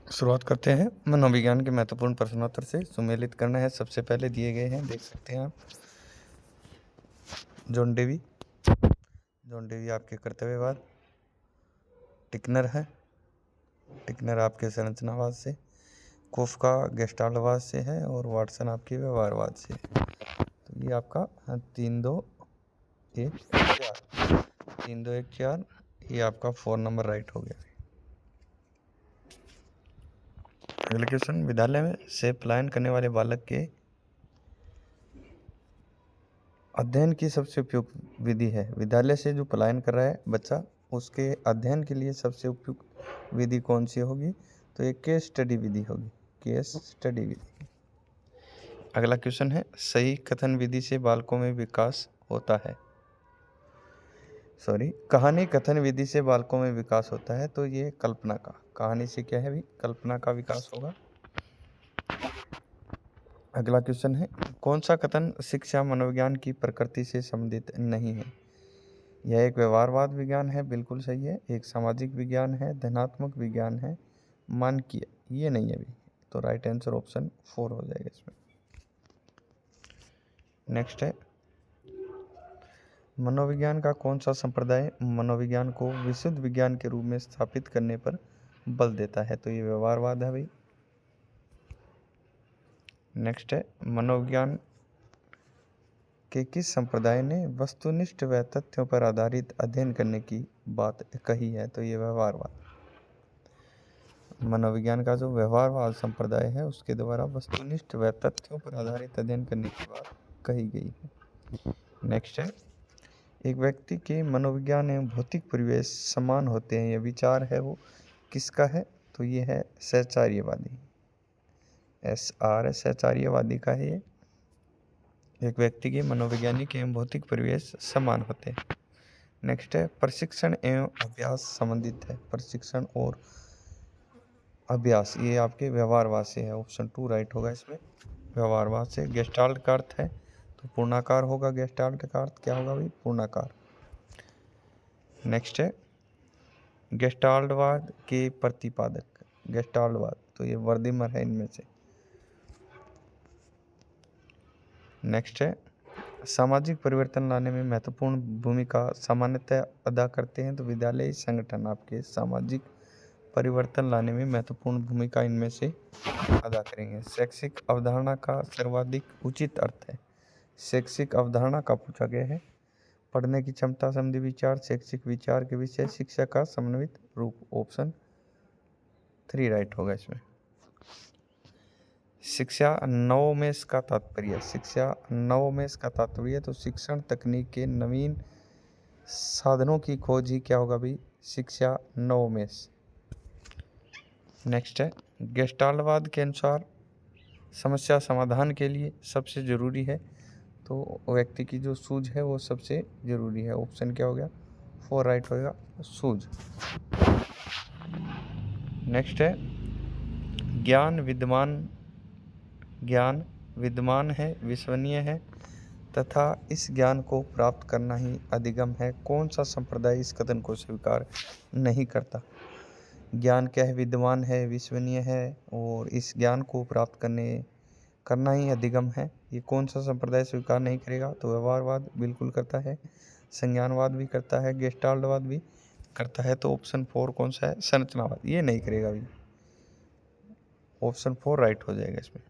शुरुआत करते हैं मनोविज्ञान के महत्वपूर्ण प्रश्नोत्तर से। सुमेलित करना है। सबसे पहले दिए गए हैं, देख सकते हैं आप, जॉन डेवी आपके कर्तव्यवाद, टिकनर है, टिकनर आपके संरचनावाद से, कोफका गेस्टाल्टवाद से है और वाटसन आपके व्यवहारवाद से है। तो ये आपका 3-2-1-4 ये आपका 4 नंबर राइट हो गया। अगला क्वेश्चन, विद्यालय में से पलायन करने वाले बालक के अध्ययन की सबसे उपयुक्त विधि है। विद्यालय से जो पलायन कर रहा है बच्चा, उसके अध्ययन के लिए सबसे उपयुक्त विधि कौन सी होगी? तो एक केस स्टडी विधि होगी, केस स्टडी विधि। अगला क्वेश्चन है, सही कथन विधि से बालकों में विकास होता है। कहानी कथन विधि से बालकों में विकास होता है। तो ये कल्पना का, कहानी से क्या है भी, कल्पना का विकास होगा। अगला क्वेश्चन है, कौन सा कथन शिक्षा मनोविज्ञान की प्रकृति से संबंधित नहीं है? यह एक व्यवहारवाद विज्ञान है, बिल्कुल सही है। एक सामाजिक विज्ञान है, धनात्मक विज्ञान है, मानकीय, ये नहीं है अभी। तो राइट आंसर ऑप्शन 4 हो जाएगा इसमें। नेक्स्ट है, मनोविज्ञान का कौन सा संप्रदाय मनोविज्ञान को विशुद्ध विज्ञान के रूप में स्थापित करने पर बल देता है? तो ये व्यवहारवाद है भाई। नेक्स्ट है, मनोविज्ञान के किस संप्रदाय ने वस्तुनिष्ठ व तथ्यों पर आधारित अध्ययन करने की बात कही है? तो ये व्यवहारवाद। मनोविज्ञान का जो व्यवहारवाद संप्रदाय है उसके द्वारा वस्तुनिष्ठ व तथ्यों पर आधारित अध्ययन करने की बात कही गई है। नेक्स्ट है, एक व्यक्ति के मनोविज्ञान एवं भौतिक परिवेश समान होते हैं, यह विचार है वो किसका है? तो ये है सहचार्यवादी, सहचार्यवादी का है ये। एक व्यक्ति के मनोवैज्ञानिक एवं भौतिक परिवेश समान होते हैं। नेक्स्ट है, प्रशिक्षण एवं अभ्यास संबंधित है। प्रशिक्षण और अभ्यास ये आपके व्यवहारवाद से है। ऑप्शन 2 राइट होगा इसमें, व्यवहारवाद से। गेस्टाल्ट का अर्थ है तो पूर्णाकार होगा। गेस्टाल्ट का अर्थ क्या होगा भाई? पूर्णाकार। नेक्स्ट है, गेस्टाल्टवाद के प्रतिपादक, गेस्टाल्टवाद, तो ये वर्दीमर है इनमें से। नेक्स्ट है, सामाजिक परिवर्तन लाने में महत्वपूर्ण भूमिका सामान्यतः अदा करते हैं। तो विद्यालय संगठन आपके सामाजिक परिवर्तन लाने में महत्वपूर्ण भूमिका इनमें से अदा करेंगे। शैक्षिक अवधारणा का सर्वाधिक उचित अर्थ है। शैक्षिक अवधारणा का पूछा गया है। पढ़ने की क्षमता संबंधी विचार, शैक्षिक विचार के विषय, शिक्षा का समन्वित रूप। ऑप्शन 3 राइट होगा इसमें। शिक्षा नवोन्मेष का तात्पर्य, शिक्षा नवोन्मेष का तात्पर्य तो शिक्षण तकनीक के नवीन साधनों की खोज ही क्या होगा भाई? शिक्षा नवोन्मेष। नेक्स्ट है, गेस्टाल्टवाद के अनुसार समस्या समाधान के लिए सबसे जरूरी है। तो व्यक्ति की जो सूझ है वो सबसे जरूरी है। ऑप्शन क्या हो गया? 4 राइट होगा, सूझ। नेक्स्ट है, ज्ञान विद्यमान है, विश्वसनीय है तथा इस ज्ञान को प्राप्त करना ही अधिगम है। कौन सा संप्रदाय इस कथन को स्वीकार नहीं करता? ज्ञान क्या है? विद्यमान है, विश्वसनीय है और इस ज्ञान को प्राप्त करना ही अधिगम है। ये कौन सा संप्रदाय स्वीकार नहीं करेगा? तो व्यवहारवाद बिल्कुल करता है, संज्ञानवाद भी करता है, गेस्टाल्टवाद भी करता है। तो ऑप्शन 4 कौन सा है? संरचनावाद, ये नहीं करेगा भी। ऑप्शन 4 राइट हो जाएगा इसमें।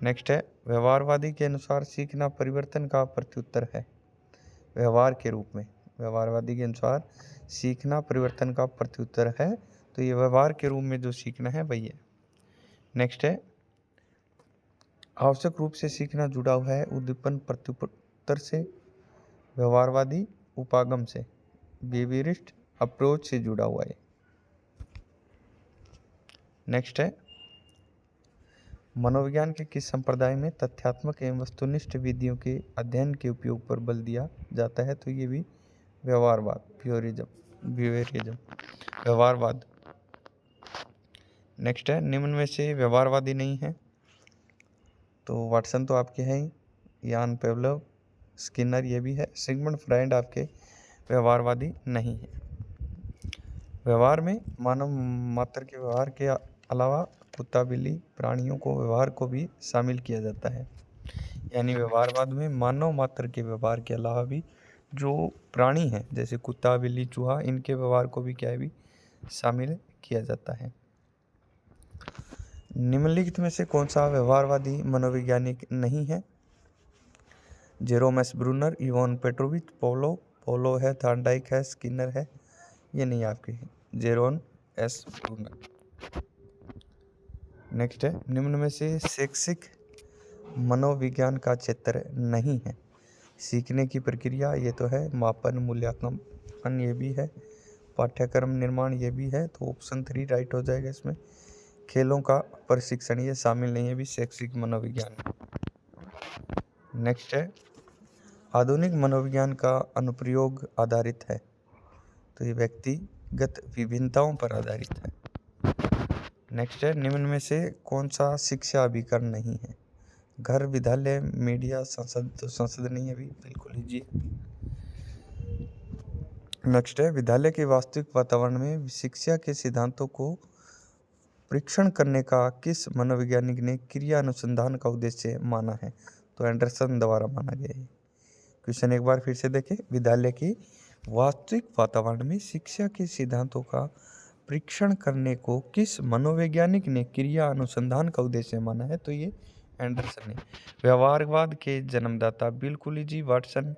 नेक्स्ट है, व्यवहारवादी के अनुसार सीखना परिवर्तन का प्रत्युत्तर है। व्यवहार के रूप में, व्यवहारवादी के अनुसार सीखना परिवर्तन का प्रत्युत्तर है। तो ये व्यवहार के रूप में जो सीखना है वही है। नेक्स्ट है, आवश्यक रूप से सीखना जुड़ा हुआ है उद्दीपन प्रत्युत्तर से, व्यवहारवादी उपागम से, बिहेवियरिस्ट अप्रोच से जुड़ा हुआ है। नेक्स्ट है, मनोविज्ञान के किस संप्रदाय में तथ्यात्मक एवं वस्तुनिष्ठ विधियों के अध्ययन के उपयोग पर बल दिया जाता है? तो ये भी व्यवहारवाद, बिहेवियरिज्म, व्यवहारवाद। नेक्स्ट है, निम्न में से व्यवहारवादी नहीं है। तो वाटसन तो आपके हैं ही, यान पेवलोव, स्किनर ये भी है, सिगमंड फ्राइड आपके व्यवहारवादी नहीं है। व्यवहार में मानव मात्र के व्यवहार के अलावा कुत्ता बिल्ली प्राणियों को व्यवहार को भी शामिल किया जाता है। यानी व्यवहारवाद में मानव मात्र के व्यवहार के अलावा भी जो प्राणी हैं जैसे कुत्ता बिल्ली चूहा, इनके व्यवहार को भी क्या है भी शामिल किया जाता है। निम्नलिखित में से कौन सा व्यवहारवादी मनोवैज्ञानिक नहीं है? Jerome S Bruner, Ivan Petrovich, पोलो है, थॉर्नडाइक है, स्किनर है। ये नहीं आपके जेरोम एस ब्रूनर। नेक्स्ट है, निम्न में से शैक्षिक मनोविज्ञान का क्षेत्र नहीं है। सीखने की प्रक्रिया ये तो है, मापन मूल्यांकन ये भी है, पाठ्यक्रम निर्माण ये भी है, तो ऑप्शन 3 राइट हो जाएगा इसमें। खेलों का प्रशिक्षण ये शामिल नहीं है भी शैक्षिक मनोविज्ञान में। नेक्स्ट है, आधुनिक मनोविज्ञान का अनुप्रयोग आधारित है, तो ये व्यक्तिगत विभिन्नताओं पर आधारित है। नेक्स्ट है, निम्न में से कौन सा शिक्षा अभिकरण नहीं है? घर, विद्यालय, मीडिया, संसद, तो संसद नहीं है भी, बिल्कुल लीजिए। नेक्स्ट है, विद्यालय के वास्तविक वातावरण में शिक्षा के सिद्धांतों को परीक्षण करने का किस मनोवैज्ञानिक ने क्रिया अनुसंधान का उद्देश्य माना है? तो एंडरसन द्वारा माना गया है। क्वेश्चन एक बार फिर से देखें, विद्यालय के वास्तविक वातावरण में शिक्षा के सिद्धांतों का परीक्षण करने को किस मनोवैज्ञानिक ने क्रिया अनुसंधान का उद्देश्य माना है? तो ये एंडरसन है। व्यवहारवाद के जन्मदाता बिल्कुल ही जी वाटसन,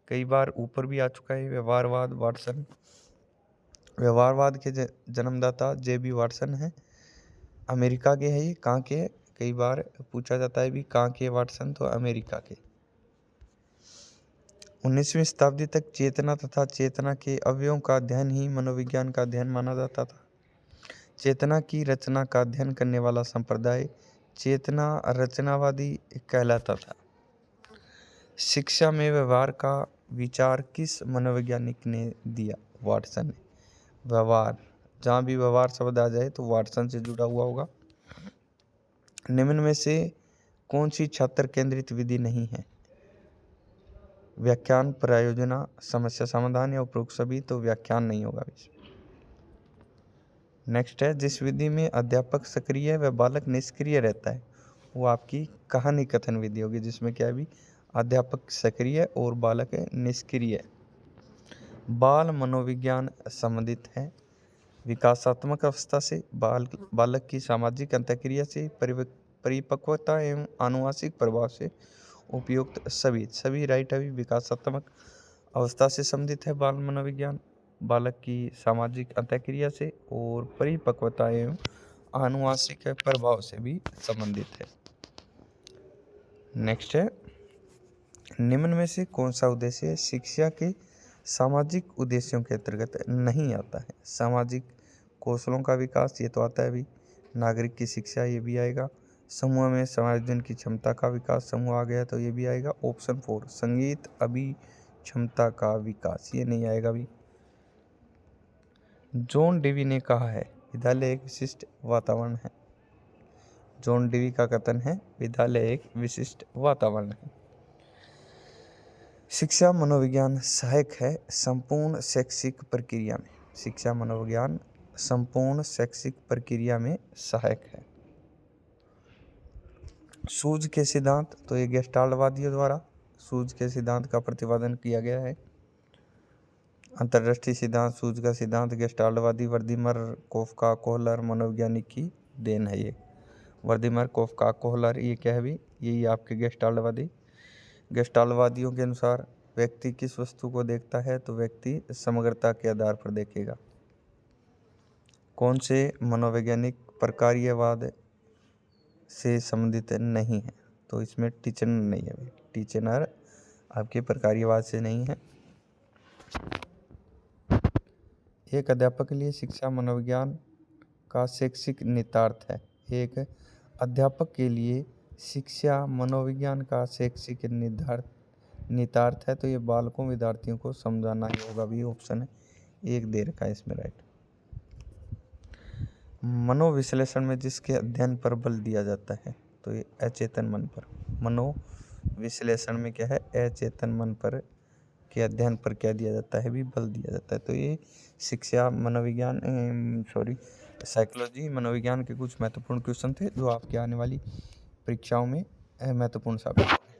कई बार ऊपर भी आ चुका है व्यवहारवाद वाटसन। व्यवहारवाद के जन्मदाता जे.बी. वाटसन है, अमेरिका के है ये। कहाँ के? कई बार पूछा जाता है भी कहाँ के वाटसन, तो अमेरिका के। 19वीं शताब्दी तक चेतना तथा चेतना के अवयवों का अध्ययन ही मनोविज्ञान का अध्ययन माना जाता था। चेतना की रचना का अध्ययन करने वाला संप्रदाय चेतना रचनावादी कहलाता था। शिक्षा में व्यवहार का विचार किस मनोवैज्ञानिक ने दिया? वाटसन ने। व्यवहार, जहाँ भी व्यवहार शब्द आ जाए तो वाटसन से जुड़ा हुआ होगा। निम्न में से कौन सी छात्र केंद्रित विधि नहीं है? व्याख्यान, प्रायोजना, समस्या समाधान या उपरोक्त सभी, तो व्याख्यान नहीं होगा। नेक्स्ट है, जिस विधि में अध्यापक सक्रिय व बालक निष्क्रिय रहता है वो आपकी कहानी कथन विधि होगी, जिसमें क्या है भी अध्यापक सक्रिय और बालक निष्क्रिय। बाल मनोविज्ञान संबंधित है विकासात्मक अवस्था से, बालक की सामाजिक अंतःक्रिया से, परिपक्वता एवं आनुवांशिक प्रभाव से, उपयुक्त सभी राइट है। विकासात्मक अवस्था से संबंधित है बाल मनोविज्ञान, बालक की सामाजिक अंतःक्रिया से और परिपक्वता एवं आनुवांशिक प्रभाव से भी संबंधित है। नेक्स्ट है, निम्न में से कौन सा उद्देश्य शिक्षा के सामाजिक उद्देश्यों के अंतर्गत नहीं आता है? सामाजिक कौशलों का विकास, ये तो आता है भी। नागरिक की शिक्षा, ये भी आएगा। समूह में समायोजन की क्षमता का विकास, समूह आ गया तो ये भी आएगा। ऑप्शन 4 संगीत क्षमता का विकास, ये नहीं आएगा भी। जॉन डेवी ने कहा है विद्यालय एक विशिष्ट वातावरण है। जॉन डेवी का कथन है विद्यालय एक विशिष्ट वातावरण है। शिक्षा मनोविज्ञान सहायक है संपूर्ण शैक्षिक प्रक्रिया में। शिक्षा मनोविज्ञान संपूर्ण शैक्षिक प्रक्रिया में सहायक है। सूझ के सिद्धांत, तो ये गेस्टाल्टवादियों द्वारा सूझ के सिद्धांत का प्रतिपादन किया गया है। अंतर्दृष्टि सिद्धांत, सूझ का सिद्धांत गेस्टाल्टवादी वर्दीमर, कोफका, कोहलर मनोवैज्ञानिक की देन है। ये वर्दीमर, कोफका, कोहलर, ये क्या है भी, यही आपके गेस्टाल्टवादी। गेस्टाल्टवादियों के अनुसार व्यक्ति किस वस्तु को देखता है? तो व्यक्ति समग्रता के आधार पर देखेगा। कौन से मनोवैज्ञानिक प्रकार्यवाद से संबंधित नहीं है? तो इसमें टीचनर नहीं है। टीचनर आपके प्रकार्यवाद से नहीं है। एक अध्यापक के लिए शिक्षा मनोविज्ञान का शैक्षिक निहितार्थ है। एक अध्यापक के लिए शिक्षा मनोविज्ञान का शैक्षिक निहितार्थ है, तो ये बालकों विद्यार्थियों को समझाना ही होगा भी। ऑप्शन है एक दे रखा है इसमें राइट। मनोविश्लेषण में जिसके अध्ययन पर बल दिया जाता है, तो ये अचेतन मन पर। मनोविश्लेषण में क्या है? अचेतन मन पर के अध्ययन पर क्या दिया जाता है भी, बल दिया जाता है। तो ये शिक्षा मनोविज्ञान साइकोलॉजी मनोविज्ञान के कुछ महत्वपूर्ण क्वेश्चन थे जो आपकी आने वाली परीक्षाओं में महत्वपूर्ण साबित होंगे।